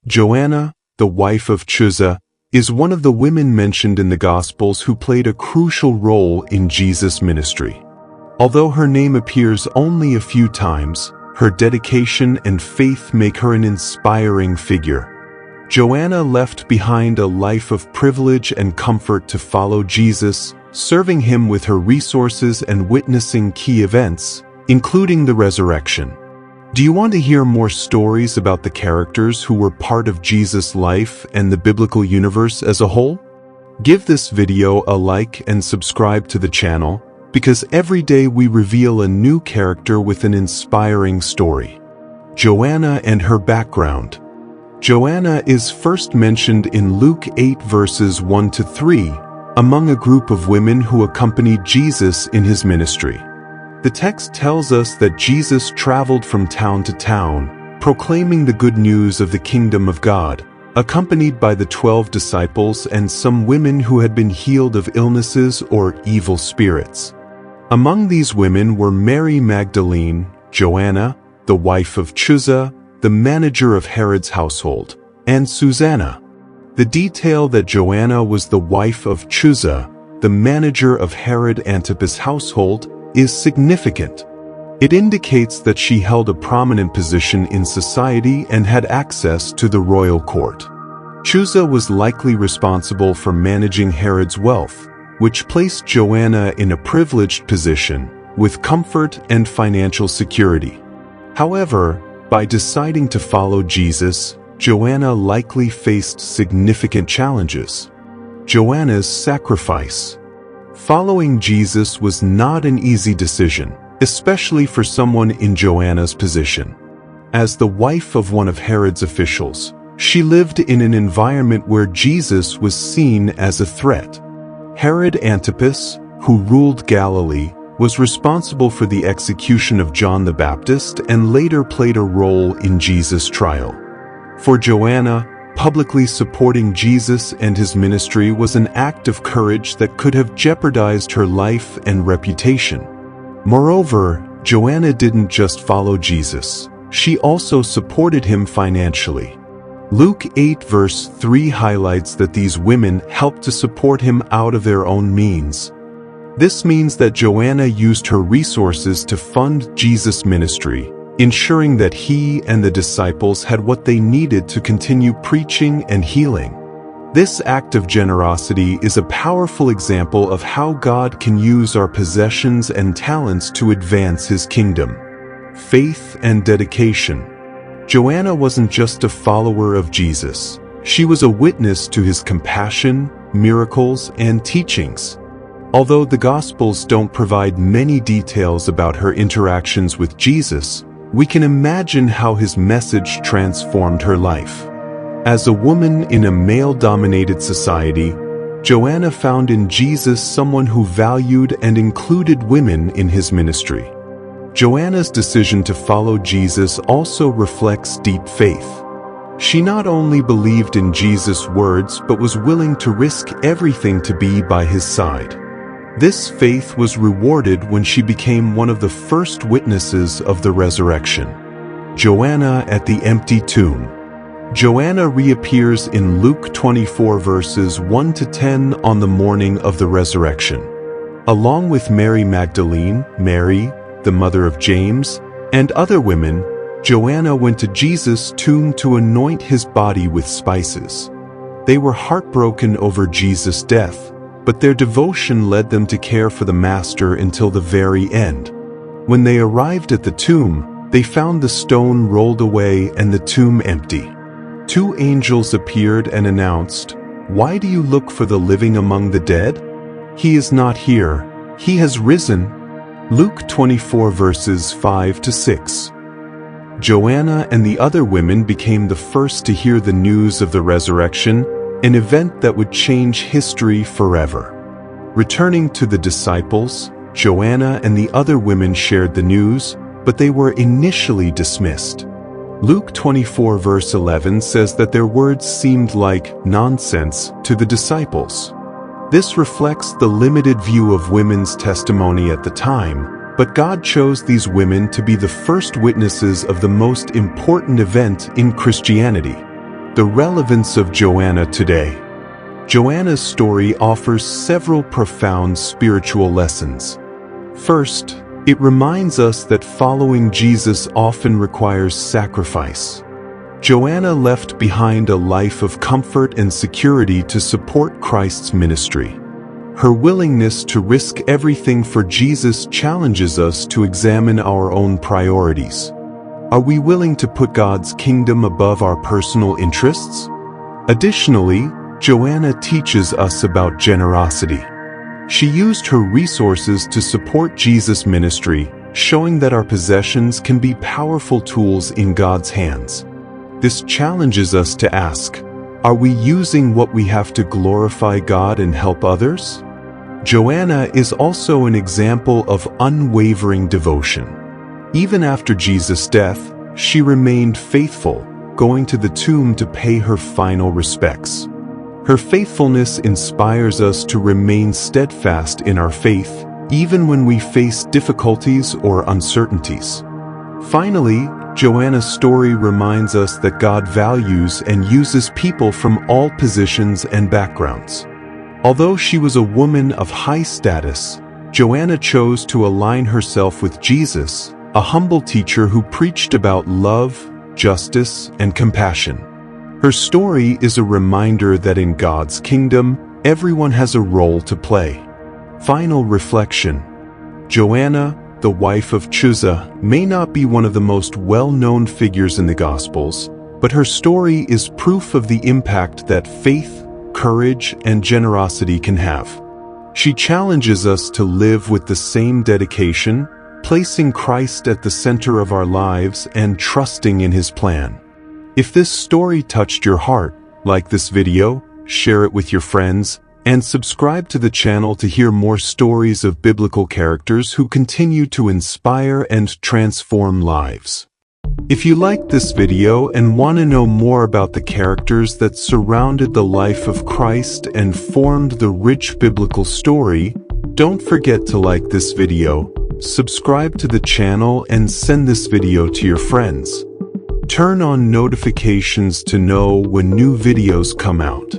Joanna, the wife of Chuza, is one of the women mentioned in the Gospels who played a crucial role in Jesus' ministry. Although her name appears only a few times, her dedication and faith make her an inspiring figure. Joanna left behind a life of privilege and comfort to follow Jesus, serving him with her resources and witnessing key events, including the resurrection. Do you want to hear more stories about the characters who were part of Jesus' life and the biblical universe as a whole? Give this video a like and subscribe to the channel, because every day we reveal a new character with an inspiring story. Joanna and her background. Joanna is first mentioned in Luke 8 verses 1 to 3, among a group of women who accompanied Jesus in his ministry. The text tells us that Jesus traveled from town to town, proclaiming the good news of the kingdom of God, accompanied by the 12 disciples and some women who had been healed of illnesses or evil spirits. Among these women were Mary Magdalene, Joanna, the wife of Chuza, the manager of Herod's household, and Susanna. The detail that Joanna was the wife of Chuza, the manager of Herod Antipas' household, is significant. It indicates that she held a prominent position in society and had access to the royal court. Chuza was likely responsible for managing Herod's wealth, which placed Joanna in a privileged position, with comfort and financial security. However, by deciding to follow Jesus, Joanna likely faced significant challenges. Joanna's sacrifice. Following Jesus was not an easy decision, especially for someone in Joanna's position. As the wife of one of Herod's officials, she lived in an environment where Jesus was seen as a threat. Herod Antipas, who ruled Galilee, was responsible for the execution of John the Baptist and later played a role in Jesus' trial. For Joanna, publicly supporting Jesus and his ministry was an act of courage that could have jeopardized her life and reputation. Moreover, Joanna didn't just follow Jesus, she also supported him financially. Luke 8 verse 3 highlights that these women helped to support him out of their own means. This means that Joanna used her resources to fund Jesus' ministry, ensuring that he and the disciples had what they needed to continue preaching and healing. This act of generosity is a powerful example of how God can use our possessions and talents to advance his kingdom. Faith and dedication. Joanna wasn't just a follower of Jesus. She was a witness to his compassion, miracles, and teachings. Although the Gospels don't provide many details about her interactions with Jesus, we can imagine how his message transformed her life. As a woman in a male-dominated society, Joanna found in Jesus someone who valued and included women in his ministry. Joanna's decision to follow Jesus also reflects deep faith. She not only believed in Jesus' words but was willing to risk everything to be by his side. This faith was rewarded when she became one of the first witnesses of the resurrection. Joanna at the empty tomb. Joanna reappears in Luke 24 verses 1 to 10 on the morning of the resurrection. Along with Mary Magdalene, Mary, the mother of James, and other women, Joanna went to Jesus' tomb to anoint his body with spices. They were heartbroken over Jesus' death, but their devotion led them to care for the Master until the very end. When they arrived at the tomb, they found the stone rolled away and the tomb empty. 2 angels appeared and announced, "Why do you look for the living among the dead? He is not here, he has risen." Luke 24 verses 5 to 6. Joanna and the other women became the first to hear the news of the resurrection, an event that would change history forever. Returning to the disciples, Joanna and the other women shared the news, but they were initially dismissed. Luke 24 verse 11 says that their words seemed like nonsense to the disciples. This reflects the limited view of women's testimony at the time, but God chose these women to be the first witnesses of the most important event in Christianity. The relevance of Joanna today. Joanna's story offers several profound spiritual lessons. First, it reminds us that following Jesus often requires sacrifice. Joanna left behind a life of comfort and security to support Christ's ministry. Her willingness to risk everything for Jesus challenges us to examine our own priorities. Are we willing to put God's kingdom above our personal interests? Additionally, Joanna teaches us about generosity. She used her resources to support Jesus' ministry, showing that our possessions can be powerful tools in God's hands. This challenges us to ask, are we using what we have to glorify God and help others? Joanna is also an example of unwavering devotion. Even after Jesus' death, she remained faithful, going to the tomb to pay her final respects. Her faithfulness inspires us to remain steadfast in our faith, even when we face difficulties or uncertainties. Finally, Joanna's story reminds us that God values and uses people from all positions and backgrounds. Although she was a woman of high status, Joanna chose to align herself with Jesus, a humble teacher who preached about love, justice, and compassion. Her story is a reminder that in God's kingdom, everyone has a role to play. Final reflection. Joanna, the wife of Chuza, may not be one of the most well-known figures in the Gospels, but her story is proof of the impact that faith, courage, and generosity can have. She challenges us to live with the same dedication, placing Christ at the center of our lives and trusting in His plan. If this story touched your heart, like this video, share it with your friends, and subscribe to the channel to hear more stories of biblical characters who continue to inspire and transform lives. If you liked this video and want to know more about the characters that surrounded the life of Christ and formed the rich biblical story, don't forget to like this video, subscribe to the channel, and send this video to your friends. Turn on notifications to know when new videos come out.